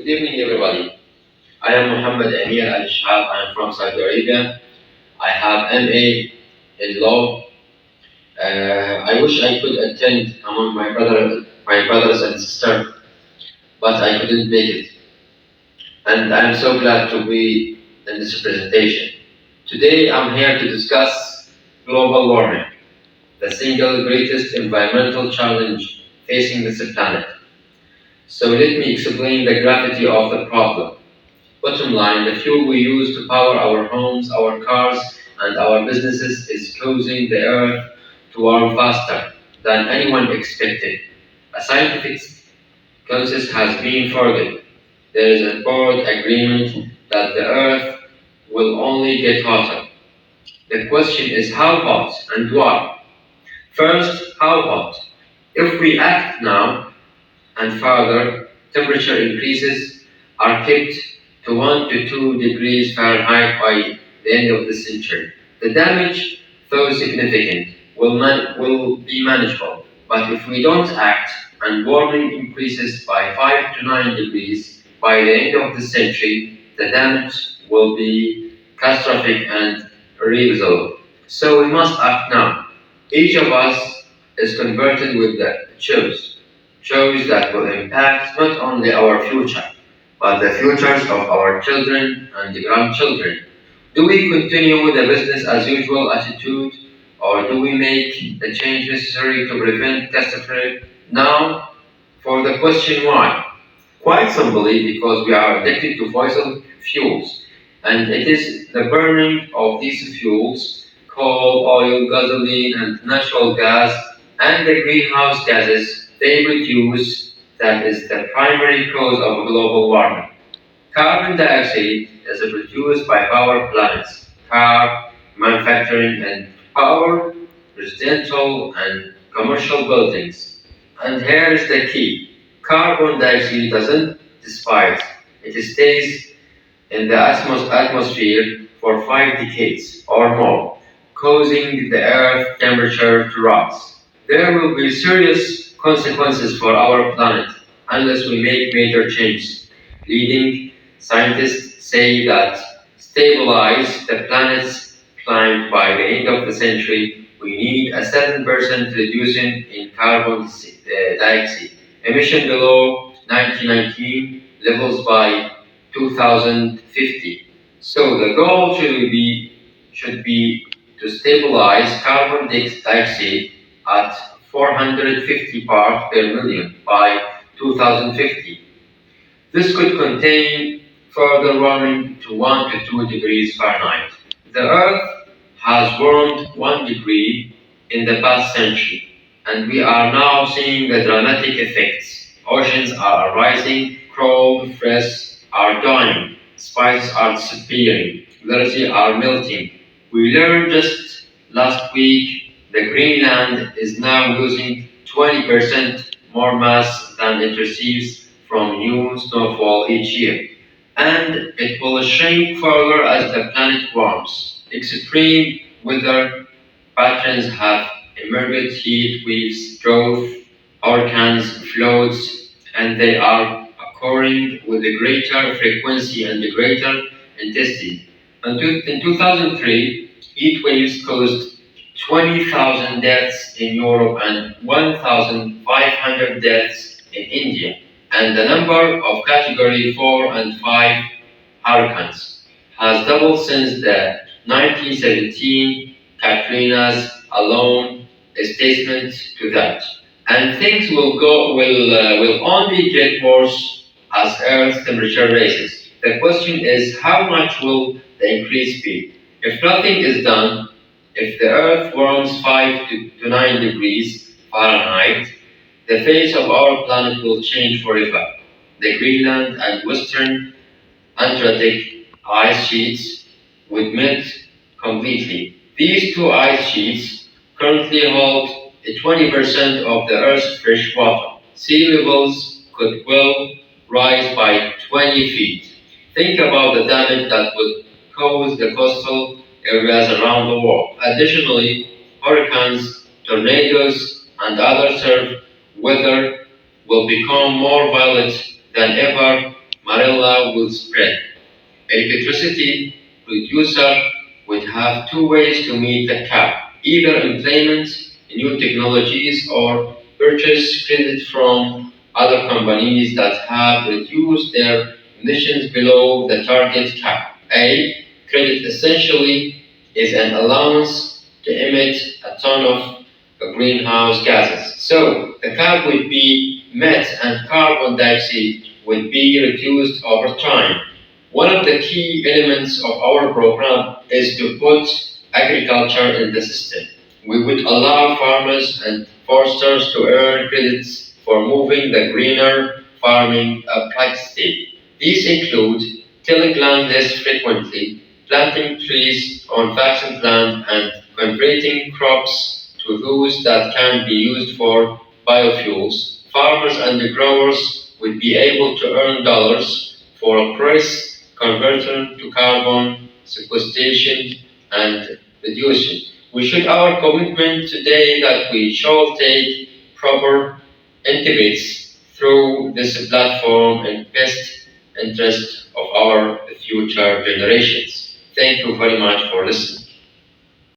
Good evening, everybody. I am Mohammed Ameer Alshehab. I am from Saudi Arabia. I have MA in law. I wish I could attend among my brothers and sisters, but I couldn't make it. And I am so glad to be in this presentation. Today, I'm here to discuss global warming, the single greatest environmental challenge facing this planet. So let me explain the gravity of the problem. Bottom line, the fuel we use to power our homes, our cars, and our businesses is causing the Earth to warm faster than anyone expected. A scientific consensus has been forged. There is a broad agreement that the Earth will only get hotter. The question is how hot and why? First, how hot? If we act now and further, temperature increases are kept to 1 to 2 degrees Fahrenheit by the end of the century. The damage, though significant, will be manageable. But if we don't act and warming increases by 5 to 9 degrees by the end of the century, the damage will be catastrophic and irreversible. So we must act now. Each of us is converted with the choice that will impact not only our future, but the futures of our children and grandchildren. Do we continue with the business as usual attitude, or do we make the change necessary to prevent catastrophe now? For the question why? Quite simply because we are addicted to fossil fuels, and it is the burning of these fuels, coal, oil, gasoline, and natural gas, and the greenhouse gases they produce that is the primary cause of global warming. Carbon dioxide is produced by power plants, car manufacturing, and power residential and commercial buildings. And here is the key. Carbon dioxide doesn't dissipate. It stays in the atmosphere for 5 decades or more, causing the Earth temperature to rise. There will be serious consequences for our planet unless we make major changes. Leading scientists say that stabilize the planet's climate by the end of the century, we need a 7% reduction in carbon dioxide emission below 1919 levels by 2050. So the goal should be to stabilize carbon dioxide at 450 parts per million by 2050. This could contain further warming to 1 to 2 degrees Fahrenheit. The Earth has warmed 1 degree in the past century, and we are now seeing the dramatic effects. Oceans are rising, coral reefs are dying, spices are disappearing, glaciers are melting. We learned just last week the Greenland is now losing 20% more mass than it receives from new snowfall each year. And it will shrink further as the planet warms. Extreme weather patterns have emerged: heat waves, drought, hurricanes, floods, and they are occurring with a greater frequency and a greater intensity. In 2003, heat waves caused 20,000 deaths in Europe and 1,500 deaths in India, and the number of Category 4 and 5 hurricanes has doubled since the 1917 Katrina's alone is testament to that. And things will only get worse as Earth's temperature rises. The question is, how much will the increase be? If nothing is done, if the Earth warms 5 to 9 degrees Fahrenheit, the face of our planet will change forever. The Greenland and Western Antarctic ice sheets would melt completely. These two ice sheets currently hold 20% of the Earth's fresh water. Sea levels could well rise by 20 feet. Think about the damage that would cause the coastal areas around the world. Additionally, hurricanes, tornadoes, and other severe weather will become more violent than ever Marilla will spread. Electricity producer would have two ways to meet the cap, either implement new technologies or purchase credit from other companies that have reduced their emissions below the target cap. A credit essentially is an allowance to emit a ton of greenhouse gases. So the cap would be met and carbon dioxide would be reduced over time. One of the key elements of our program is to put agriculture in the system. We would allow farmers and foresters to earn credits for moving the greener farming practices. These include tilling land less frequently, planting trees on vacant land, and converting crops to those that can be used for biofuels. Farmers and growers would be able to earn dollars for a price conversion to carbon sequestration and reduction. We should our commitment today that we shall take proper intimates through this platform in best interest of our future generations. Thank you very much for listening.